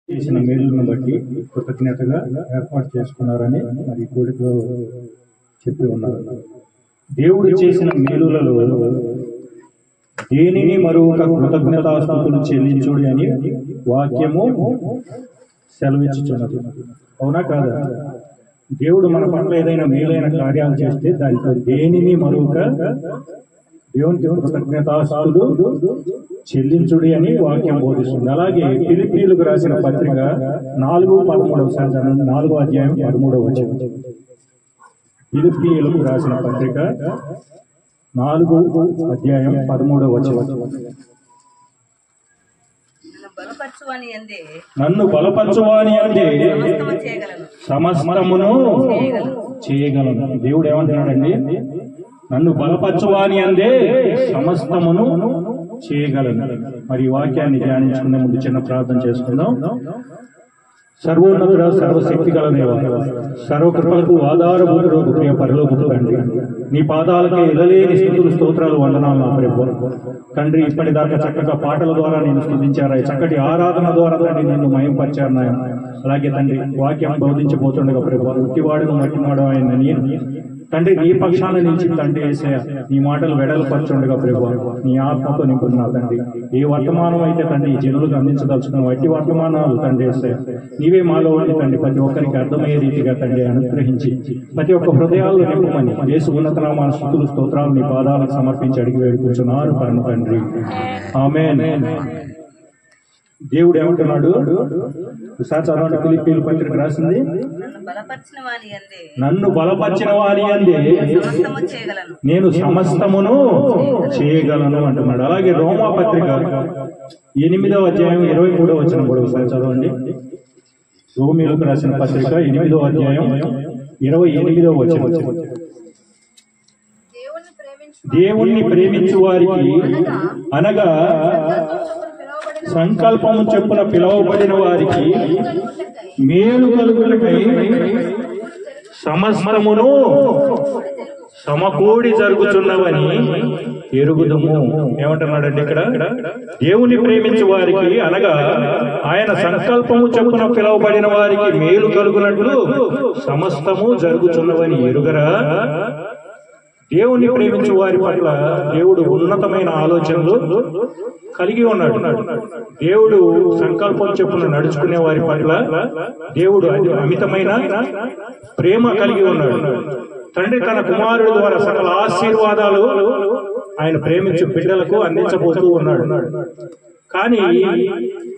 చేసిన మేలులను బట్టి కృతజ్ఞతగా ఏర్పాటు చేసుకున్నారని మరి కోడితో చెప్పి ఉన్నారు. దేవుడు చేసిన మేలులలో దేనిని మరొక కృతజ్ఞతాస్తుతులు చెల్లించుడి అని వాక్యము సెలవిచ్చుచున్నది. అవునా కాదా? దేవుడు మన పట్ల ఏదైనా మేలైన కార్యాలు చేస్తే దానితో దేనిని మరొక దేవునికి కృతజ్ఞతాస్తుతులు చెల్లించుడి అని వాక్యం బోధిస్తుంది. అలాగే ఫిలిప్పీయులకు రాసిన పత్రిక 4:13 అధ్యాయం 13వ వచనం. ఫిలిప్పీయులకు రాసిన పత్రిక 4 అధ్యాయం 13వ వచనం. నన్ను బలపరచువాని అందే సమస్తమును చేయగలను. దేవుడు ఏమంటున్నాడండి? నన్ను బలపరచువాని అందే సమస్తమును చేయగలను. మరి ఈ వాక్యాన్ని ధ్యానించుకునే ముందు చిన్న ప్రార్థన చేసుకుందాం. సర్వోన్నతుడ, సర్వశక్తి గల దేవ, సర్వకృపలకు ఆధారభూతుడు, ప్రియ పరలోకపు తండ్రి, నీ పాదాలకే ఎలలేని స్తుతులు, స్తోత్రాలు, వందనాలు నా ప్రభు తండ్రి. ఇప్పటిదాకా చక్కగా పాటల ద్వారా నేను స్తుతించారా, చక్కటి ఆరాధన ద్వారా తండ్రి నిన్ను మయంపరిచారు నాయన. అలాగే తండ్రి వాక్యం బోధించబోతుండగా ప్రభు ఉట్టివాడును మట్టివాడు ఆయన నేను తండ్రి నీ పక్షాన నిలిచి తండ్రి యేసయ్య నీ మాటలు వెడల్పరచుండగా ప్రభు నీ ఆత్మతో నింపుతున్నా తండ్రి. ఏ వర్తమానం అయితే తండ్రి ఈ జనులకు అందించదలుచుకున్న వట్టి వర్తమానాలు తండ్రి యేసయ్య నీవే మాలో ఉండి తండ్రి ప్రతి ఒక్కరికి అర్థమయ్యే రీతిగా తండ్రి అనుగ్రహించి ప్రతి ఒక్క హృదయాల్లో నింపమని యేసు ఉన్నత నామమున స్తుతులు, స్తోత్రాలు నీ పాదాలకు సమర్పించి అడిగి వేడుకుంటున్నారు పరమ తండ్రి. ఆమేన్. దేవుడు ఏమంటున్నాడు? ఒకసారి చదవండి. ఫిలిప్పీయుల పత్రిక రాసింది, నన్ను బలపరిచిన వారి అందే నేను సమస్తమును చేయగలను అంటున్నాడు. అలాగే రోమా పత్రిక 8వ అధ్యాయం 23వ వచనం కూడా ఒకసారి చదవండి. రోమీయులకు రాసిన పత్రిక 8వ అధ్యాయం 28వ వచనం. దేవుణ్ణి ప్రేమించు వారికి అనగా సంకల్పము చొప్పున పిలువబడిన వారికి మేలు కలుగుటకై సమస్తమును సమకూడి జరుగుతున్నవని ఎరుగుదుము. ఏమంటున్నాడండి ఇక్కడ? దేవుని ప్రేమించే వారికి అనగా ఆయన సంకల్పము చొప్పున పిలువబడిన వారికి మేలు కలుగునట్లు సమస్తము జరుగుతున్నవని ఎరుగరా? దేవుని ప్రేమించే వారి పట్ల దేవుడు ఉన్నతమైన ఆలోచనలు కలిగి ఉన్నాడు. దేవుడు సంకల్పం చొప్పున నడుచుకునే వారి పట్ల దేవుడు అమితమైన ప్రేమ కలిగి ఉన్నాడు. తండ్రి తన కుమారుడు ద్వారా సకల ఆశీర్వాదాలు ఆయన ప్రేమించే బిడ్డలకు అందించబోతూ ఉన్నాడు. కానీ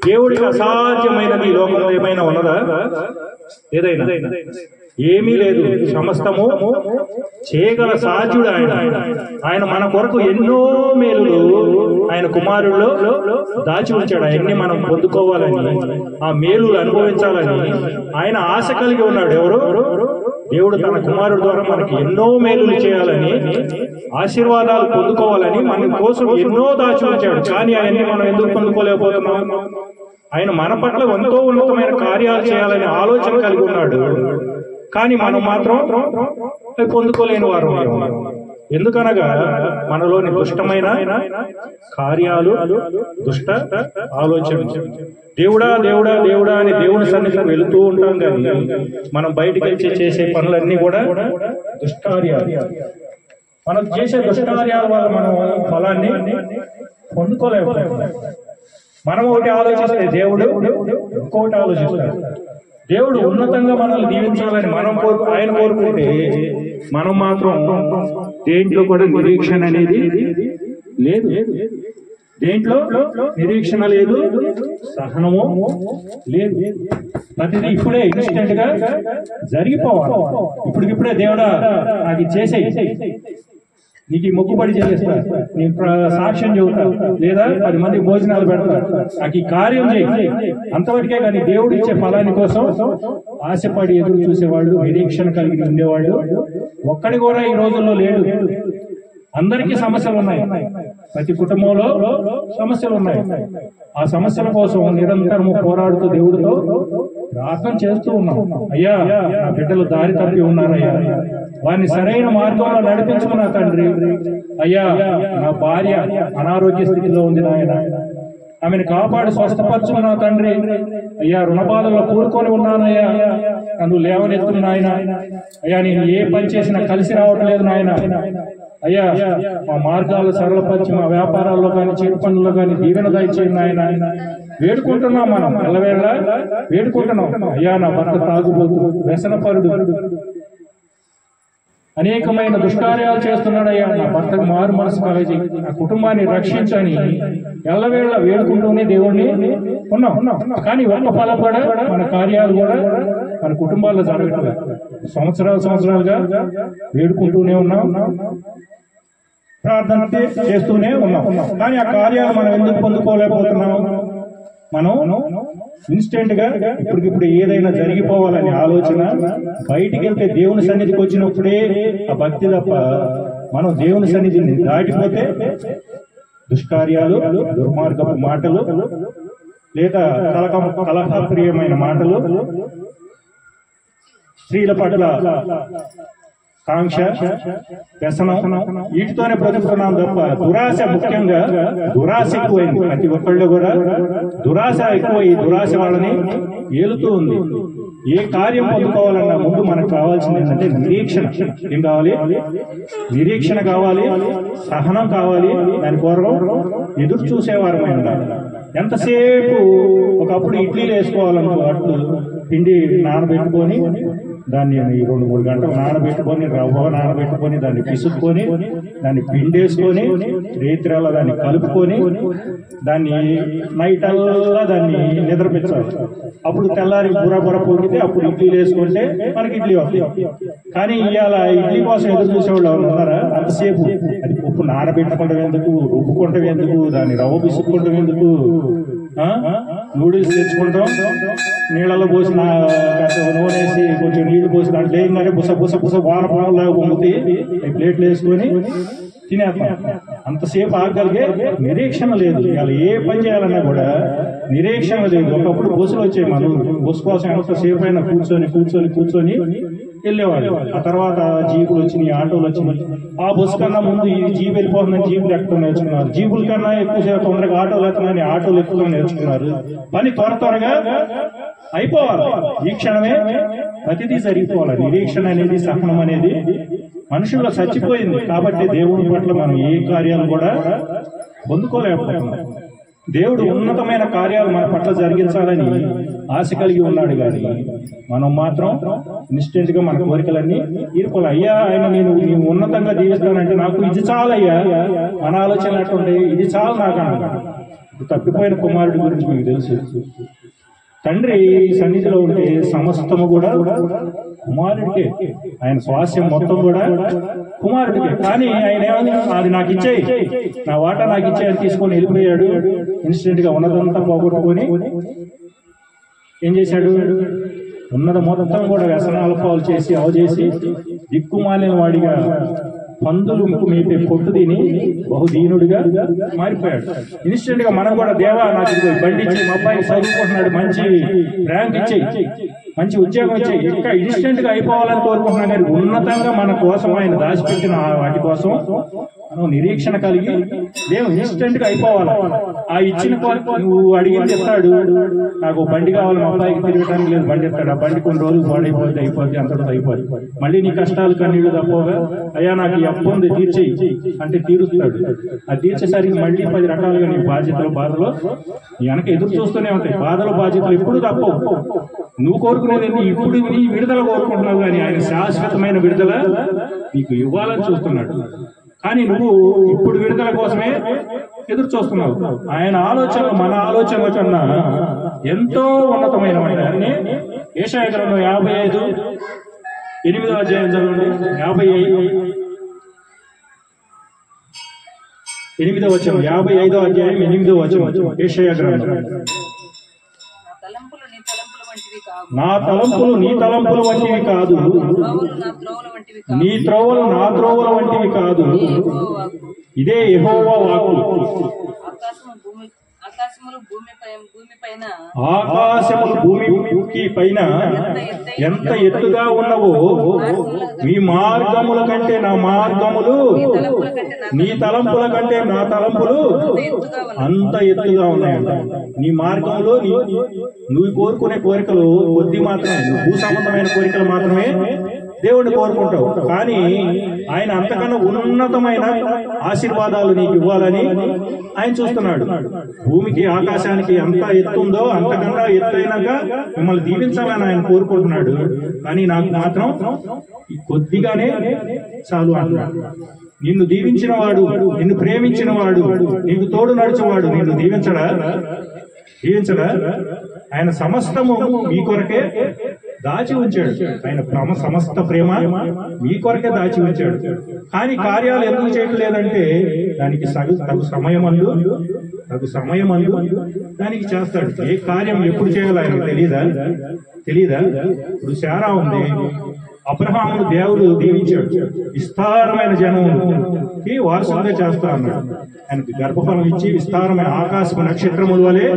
దేవుడికి అసాధ్యమైనది ఈ లోకంలో ఏమైనా ఉన్నదా? ఏదైనా? ఏమీ లేదు. సమస్తము చేయగల సాధ్యుడు ఆయన. ఆయన మన కొరకు ఎన్నో మేలులు ఆయన కుమారుల్లో దాచి ఉంచాడు. అవన్నీ మనం పొందుకోవాలని, ఆ మేలులు అనుభవించాలని ఆయన ఆశ కలిగి ఉన్నాడు. ఎవరు? దేవుడు తన కుమారుడు ద్వారా మనకి ఎన్నో మేలులు చేయాలని, ఆశీర్వాదాలు పొందుకోవాలని మన కోసం ఎన్నో దాచి ఉంచాడు. కానీ అవన్నీ మనం ఎందుకు పొందుకోలేకపోతున్నాం? ఆయన మన పట్ల ఎంతో ఉన్నతమైన కార్యాలు చేయాలని ఆలోచన కలిగి ఉన్నాడు. కానీ మనం మాత్రం పొందుకోలేని వారు. ఎందుకనగా మనలోని దుష్టమైన కార్యాలు, దుష్ట ఆలోచన. దేవుడా దేవుడా దేవుడా అని దేవుని సన్నిధికి వెళుతూ ఉంటాం, కానీ మనం బయటికి వచ్చి చేసే పనులన్నీ కూడా దుష్కార్యాలు. మనం చేసే దుష్కార్యాల వల్ల మనం ఫలాన్ని పొందుకోలేకపోతాం. మనం ఒకటి ఆలోచిస్తే దేవుడు ఇంకొకటి ఆలోచిస్తాడు. దేవుడు ఉన్నతంగా మనల్ని దీవించాలని ఆయన కోరుకుంటే మనం మాత్రం దేంట్లో కూడా నిరీక్షణ అనేది లేదు. దేంట్లో నిరీక్షణ లేదు, సహనము లేదు. ప్రతిదీ ఇప్పుడే ఇన్స్టెంట్ గా జరిగిపోవాలి. ఇప్పుడే దేవుడా నాకు చేసే, నీకు ఈ మొక్కుబడి చేస్తా, నేను సాక్ష్యం చెబుతా, లేదా 10 మంది భోజనాలు పెడతా, నాకు ఈ కార్యం చేయి, అంతవరకే. కానీ దేవుడు ఇచ్చే ఫలాన్ని కోసం ఆశపడి ఎదురు చూసేవాళ్ళు, నిరీక్షణ కలిగి ఉండేవాళ్ళు ఒక్కడి కూడా ఈ రోజుల్లో లేడు. అందరికీ సమస్యలు ఉన్నాయి. ప్రతి కుటుంబంలో సమస్యలు ఉన్నాయి. ఆ సమస్యల కోసం నిరంతరము పోరాడుతూ దేవుడితో ప్రార్థన చేస్తూ ఉన్నాం. అయ్యా నా బిడ్డలు దారి తప్పి ఉన్నారయ్యా, వారిని సరైన మార్గంలో నడిపించుకున్నా తండ్రి. అయ్యా నా భార్య అనారోగ్య స్థితిలో ఉంది నాయన, ఆమెను కాపాడు స్వస్థపరచుకున్నా తండ్రి. అయ్యా రుణబాధల్లో కూరుకొని ఉన్నానయ్యా, నన్ను లేవనెత్తును నాయన. అయ్యా నేను ఏ పని చేసినా కలిసి రావట్లేదు నాయన. అయ్యా మా మార్గాలు సరళపరిచి మా వ్యాపారాల్లో కానీ చేతి పనుల్లో కానీ దీవెన దయచేయండి నాయన. వేడుకుంటున్నాం, మనం ఎల్లవేళ వేడుకుంటున్నాం. అయ్యా నా భర్త తాగుబోతు, వ్యసనపరుడు, అనేకమైన దుష్కార్యాలు చేస్తున్నాడయ్యా, నా భర్తకు మారు మనసు కలిగి నా కుటుంబాన్ని రక్షించని ఎల్లవేళ వేడుకుంటూనే దేవుణ్ణి ఉన్నాం. కానీ ఒక్క ఫలం కూడా మన కార్యాలు కూడా మన కుటుంబాల్లో జరగట్లేదు. సంవత్సరాలుగా వేడుకుంటూనే ఉన్నాం, ప్రార్థన చేస్తూనే ఉన్నాం. కానీ ఆ కార్యాలు మనం ఎందుకు పొందుకోలేకపోతున్నాం? మనం ఇన్స్టెంట్ గా ఇప్పటికిప్పుడు ఏదైనా జరిగిపోవాలనే ఆలోచన, బయటికి వెళ్తే దేవుని సన్నిధికి వచ్చినప్పుడే ఆ భక్తి తప్ప, మనం దేవుని సన్నిధిని దాటిపోతే దుష్కార్యాలు, దుర్మార్గపు మాటలు, లేదా కలహప్రియమైన మాటలు, స్త్రీల పట్ల కాంక్ష, వ్యసనం, వీటితోనే బ్రతుకుతున్నాం తప్ప దురాశ, ముఖ్యంగా దురాశ ఎక్కువైంది. ప్రతి ఒక్కళ్ళు కూడా దురాశ ఎక్కువ. ఈ దురాశ వాళ్ళని ఏలుతూ ఉంది. ఏ కార్యం పొందుకోవాలన్నా ముందు మనకు కావాల్సింది ఏంటంటే నిరీక్షణ. ఏం కావాలి? నిరీక్షణ కావాలి, సహనం కావాలి. దాని పూర్వం ఎదురు చూసేవారమై ఉండాలి. ఎంతసేపు ఒకప్పుడు ఇడ్లీలు వేసుకోవాలనుకో, అట్లు పిండి నానబెట్టుకొని దాన్ని 2-3 గంటలు నానబెట్టుకొని, రవ్వ నానబెట్టుకొని, దాన్ని పిసుక్కొని, దాన్ని పిండేసుకొని, రేత్రిలో దాన్ని కలుపుకొని, దాన్ని నైట్ అల్లా దాన్ని నిద్రపించాలి. అప్పుడు తెల్లారి బుర్ర పొంగితే అప్పుడు ఇడ్లీలు వేసుకుంటే మనకి ఇడ్లీ వస్తాయి. కానీ ఇవాళ ఇడ్లీ కోసం ఎదురు చూసేవాళ్ళు ఎవరు ఉన్నారా? అంతసేపు అది ఉప్పు నానబెట్టుకుంటాం ఎందుకు, రుబ్బుకుంటాం ఎందుకు, దాన్ని రవ్వ పిసుక్కుంటాం ఎందుకు, నూడిల్స్ తెచ్చుకుంటాం, నీళ్ళలో పోసి నూనెసి కొంచెం నీళ్లు పోసి దాంట్లో ఏంటంటే బుస వాన పొలంలాగా పొంగుతాయి. ప్లేట్లు వేసుకొని తినేస్తాం. అంతసేపు ఆగలిగే నిరీక్షణ లేదు. ఇవాళ ఏ పని చేయాలన్నా కూడా నిరీక్షణ లేదు. ఒకప్పుడు బస్సులు వచ్చాయి, మన బస్సు కోసం ఎంతసేపు అయినా కూర్చొని వెళ్ళేవాళ్ళు. ఆ తర్వాత జీపులు వచ్చినాయి, ఆటోలు వచ్చినాయి. ఆ బస్సు కన్నా ముందు ఈ జీపు వెళ్ళిపోతుందని జీపులు ఎక్కడం నేర్చుకున్నారు. జీపుల కన్నా ఎక్కువసేపు తొందరగా ఆటోలు ఎక్కడని ఆటోలు ఎక్కువ నేర్చుకున్నారు. పని త్వరగా అయిపోవాలి. ఈ క్షణమే ప్రతిదీ జరిగిపోవాలి. నిరీక్షణ అనేది, సహనం అనేది మనుషుల్లో చచ్చిపోయింది. కాబట్టి దేవుడి పట్ల మనం ఏ కార్యాలు కూడా పొందుకోలేకపోతున్నాం. దేవుడు ఉన్నతమైన కార్యాలు మన పట్ల జరిగించాలని ఆశ కలిగి ఉన్నాడు. కానీ మనం మాత్రం ఇన్స్టెంట్ గా మన కోరికలన్నీ తీర్పాలి. అయ్యా ఆయన నేను ఉన్నతంగా జీవిస్తానంటే నాకు ఇది చాలయ్యా, మన ఆలోచన అట్టుండే ఇది చాలు నాకు అన్నాడు. తప్పిపోయిన కుమారుడి గురించి మీకు తెలుసు. తండ్రి సన్నిధిలో ఉంటే సమస్తము కూడా కుమారుడికే, ఆయన స్వాస్యం మొత్తం కూడా కుమారుడికే. కానీ ఆయన ఏమని, అది నాకు ఇచ్చేయి, నా వాటా నాకు ఇచ్చేయని తీసుకొని వెళ్ళిపోయాడు. ఇన్స్టెంట్ గా ఉన్నదంతా పోగొట్టుకొని ఏం చేశాడు? ఉన్నది మొత్తం కూడా వ్యసనాల పాలు చేసి అవచేసి దిక్కుమాలిన వాడిగా, పందులు మేపే పొట్టు తిని బహుదీనుడిగా మారిపోయాడు. ఇన్స్టెంట్ గా మనం కూడా దేవా నాకు బండి ఇచ్చి, మా అబ్బాయికి చదువుకుంటున్నాడు, మంచి ర్యాంక్ ఇచ్చేయి, మంచి ఉద్యోగం ఇచ్చేయి, ఇంకా ఇన్స్టెంట్ గా అయిపోవాలని కోరుకుంటున్నాం. కానీ ఉన్నతంగా మన కోసం ఆయన దాచిపెట్టిన వాటి కోసం మనం నిరీక్షణ కలిగి దేవుడు ఇన్స్టెంట్ గా అయిపోవాలి. ఆ ఇచ్చిన నువ్వు అడిగింది ఇస్తాడు. నాకు బండి కావాలి, మా అబ్బాయికి తిరగడానికి లేదు, బండి ఇస్తాడు. ఆ బండి కొన్ని రోజులు అయిపోద్ది, అంతటితో అయిపోద్ది. మళ్ళీ నీ కష్టాలు కన్నీళ్లు తప్పగా, అయ్యా నాకు ఈ అప్పు ఉంది తీర్చేయి అంటే తీరుస్తాడు. అది తీర్చేసరికి మళ్ళీ 10 రకాలుగా నీ బాధ్యతలు, బాధలు నీ వెనక ఎదురు చూస్తూనే ఉంటాయి. బాధలు, బాధ్యతలు ఎప్పుడు తప్పవు. నువ్వు కోరుకునేది ఇప్పుడు నీ విడుదల కోరుకుంటున్నావు, కానీ ఆయన శాశ్వతమైన విడుదల నీకు ఇవ్వాలని చూస్తున్నాడు. కానీ నువ్వు ఇప్పుడు విడుదల కోసమే ఎదురు చూస్తున్నావు. ఆయన ఆలోచన మన ఆలోచన కన్నా ఎంతో ఉన్నతమైన వాటిని. యెషయా గ్రంథం 55:8 చదవండి. 55:8 55:8 యెషయా గ్రంథం. నా తలంపులు నీ తలంపుల వంటివి కాదు, నీ త్రోవలు నా త్రోవల వంటివి కాదు, ఇదే యెహోవా వాక్కు. ఆకాశములు భూమికి పైన ఎంత ఎత్తుగా ఉన్నవో మీ మార్గముల కంటే నా మార్గములు, నీ తలంపుల కంటే నా తలంపులు అంత ఎత్తుగా ఉన్నాయంట. నీ మార్గంలో నువ్వు కోరుకునే కోరికలు కొద్ది మాత్రమే, భూ సంబంధమైన కోరికలు మాత్రమే దేవుడిని కోరుకుంటావు. కానీ ఆయన అంతకన్నా ఉన్నతమైన ఆశీర్వాదాలు నీకు ఇవ్వాలని ఆయన చూస్తున్నాడు. భూమికి ఆకాశానికి ఎంత ఎత్తుందో అంతకన్నా ఎత్తైనాక మిమ్మల్ని దీవించాలని ఆయన కోరుకుంటున్నాడు. కానీ నాకు మాత్రం కొద్దిగానే చాలు అన్నాడు. నిన్ను దీవించిన వాడు, నిన్ను ప్రేమించిన వాడు, నీకు తోడు నడిచేవాడు నిన్ను దీవించడా? ఆయన సమస్తము మీ కొరకే దాచి ఉంచాడు. ఆయన సమస్త ప్రేమ మీ కొరకే దాచి ఉంచాడు. కానీ కార్యాలు ఎందుకు చేయట్లేదంటే దానికి తగు సమయమందు దానికి చేస్తాడు. ఏ కార్యం ఎప్పుడు చేయాలో ఆయన తెలీదా? ఇప్పుడు శారా ఉంది, అబ్రహామును దేవుడు దీవించాడు. విస్తారమైన జనముకి వారసులుగా చేస్తా అన్నాడు. ఆయనకు గర్భఫలం ఇచ్చి విస్తారమైన ఆకాశపు నక్షత్రముల వలె,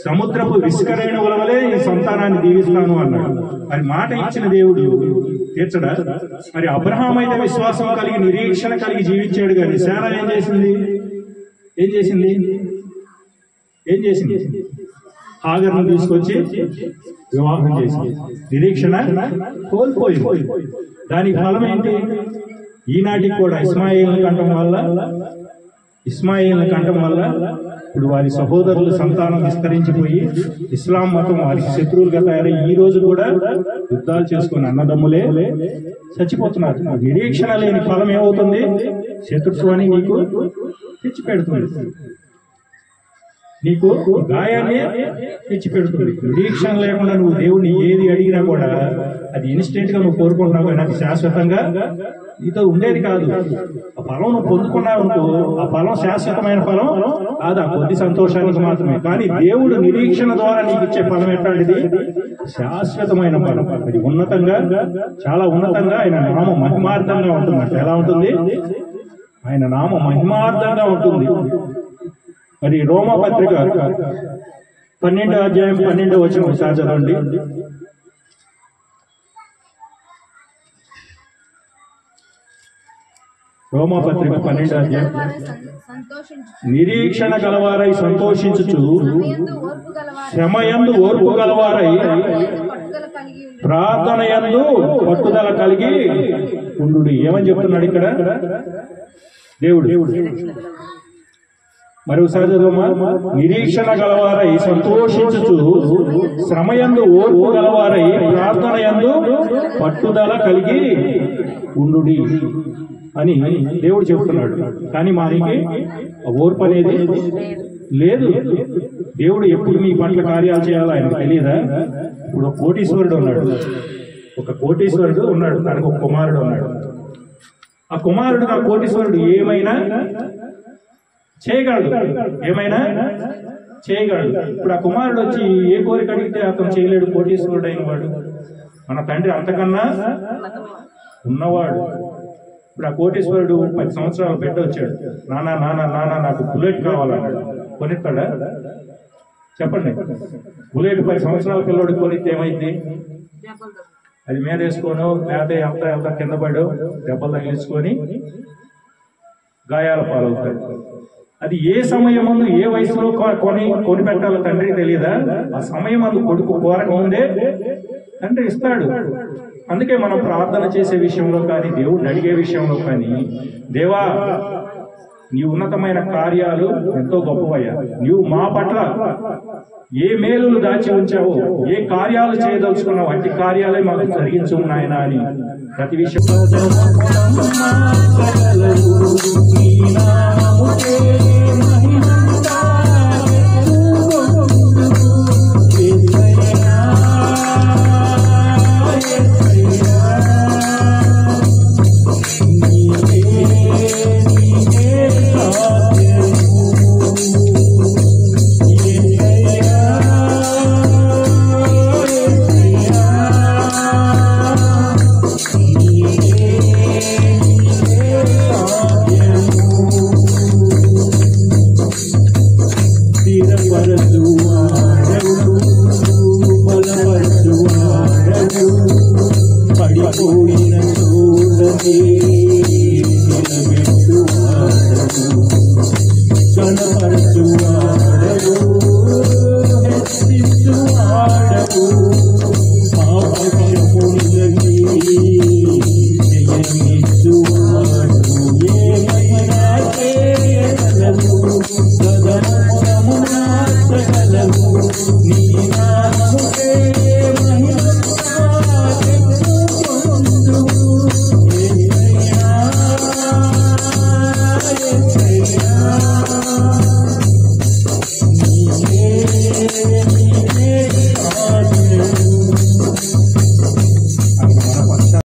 సముద్రపు విస్కరేణువుల వలె ఈ సంతానాన్ని దీవిస్తాను అన్నాడు. మరి మాట ఇచ్చిన దేవుడు తీర్చడా? మరి అబ్రహాం అయితే విశ్వాసం కలిగి నిరీక్షణ కలిగి జీవించాడు. కానీ శారా ఏం చేసింది? హాగర్ను తీసుకొచ్చి వివాహం చేసి నిరీక్షణ కోల్పోయి. దానికి ఫలం ఏంటి? ఈనాటికి కూడా ఇస్మాయిల్ని కంటం వల్ల ఇప్పుడు వారి సహోదరుల సంతానం విస్తరించిపోయి ఇస్లాం మతం వారికి శత్రువులుగా తయారై ఈ రోజు కూడా యుద్ధాలు చేసుకుని అన్నదమ్ములే చచ్చిపోతున్నారు. నిరీక్షణ లేని ఫలం ఏమవుతుంది? శత్రుత్వాన్ని నీకు తెచ్చిపెడుతుంది, నీకు గాయాన్ని తెచ్చిపెడుతుంది. నిరీక్షణ లేకుండా నువ్వు దేవుడిని ఏది అడిగినా కూడా అది ఇన్స్టెంట్ గా నువ్వు కోరుకుంటున్నావు, కానీ అది శాశ్వతంగా నీతో ఉండేది కాదు. ఆ ఫలం నువ్వు పొందుకున్నావు అనుకో, ఆ ఫలం శాశ్వతమైన ఫలం కాదు, ఆ కొద్ది సంతోషానికి మాత్రమే. కానీ దేవుడు నిరీక్షణ ద్వారా నీకు ఇచ్చే ఫలం ఎట్లాంటిది? శాశ్వతమైన ఫలం. అది ఉన్నతంగా, చాలా ఉన్నతంగా, ఆయన నామ మహిమార్థంగా ఉంటుంది. ఎలా ఉంటుంది? ఆయన నామ మహిమార్థంగా ఉంటుంది. మరి రోమా పత్రిక 12వ అధ్యాయం 12వ వచనం ఒకసారి చదవండి. రోమా పత్రిక 12వ అధ్యాయం. నిరీక్షణ గలవారై సంతోషించుచు, శ్రమయందు ఓర్పు గలవారై, ప్రార్థనయందు పట్టుదల కలిగి ఉండు. ఏమని చెప్తున్నాడు ఇక్కడ దేవుడు? మరోసారి చదువుమా. నిరీక్షణ గలవారై సంతోషించుచు, శ్రమయందు ఓర్పు గలవారై, ప్రార్థనయందు పట్టుదల కలిగి ఉండు అని దేవుడు చెబుతున్నాడు. కానీ మనకి ఓర్పు అనేది లేదు. దేవుడు ఎప్పుడు మీ పట్ల కార్యాలు చేయాలో ఆయనకు తెలియదా? ఇప్పుడు ఒక కోటీశ్వరుడు ఉన్నాడు, తనకు ఒక కుమారుడు ఉన్నాడు. ఆ కోటీశ్వరుడు ఏమైనా చేయగలడు. ఇప్పుడు ఆ కుమారుడు వచ్చి ఏ కోరిక అడిగితే అతను చేయలేడు. కోటీశ్వరుడు అయిన వాడు, మన తండ్రి అంతకన్నా ఉన్నవాడు. ఇప్పుడు ఆ కోటీశ్వరుడు 10 సంవత్సరాల బిడ్డ వచ్చాడు, నానా నాకు బుల్లెట్ కావాలన్నాడు. కొనిస్తాడా? చెప్పండి. బుల్లెట్ 10 సంవత్సరాల పిల్లడు కొనిస్తే ఏమైంది? అది మీద వేసుకోను, లేకపోతే ఎంత కింద పడో దెబ్బలు తగిలించుకొని గాయాల పాలవుతాడు. అది ఏ సమయం ముందు ఏ వయసులో కొని పెట్టాలో తండ్రికి తెలియదా? ఆ సమయం అందు కొడుకు కోరక ముందే తండ్రి ఇస్తాడు. అందుకే మనం ప్రార్థన చేసే విషయంలో కానీ, దేవుడిని అడిగే విషయంలో కానీ, దేవా నీ ఉన్నతమైన కార్యాలు ఎంతో గొప్పవయ్యా, నీవు మా పట్ల ఏ మేలులు దాచి ఉంచావో, ఏ కార్యాలు చేయదలుచుకున్నావు, అట్టి కార్యాలే మాకు జరిగించు నాయనా అని ప్రతి విషయం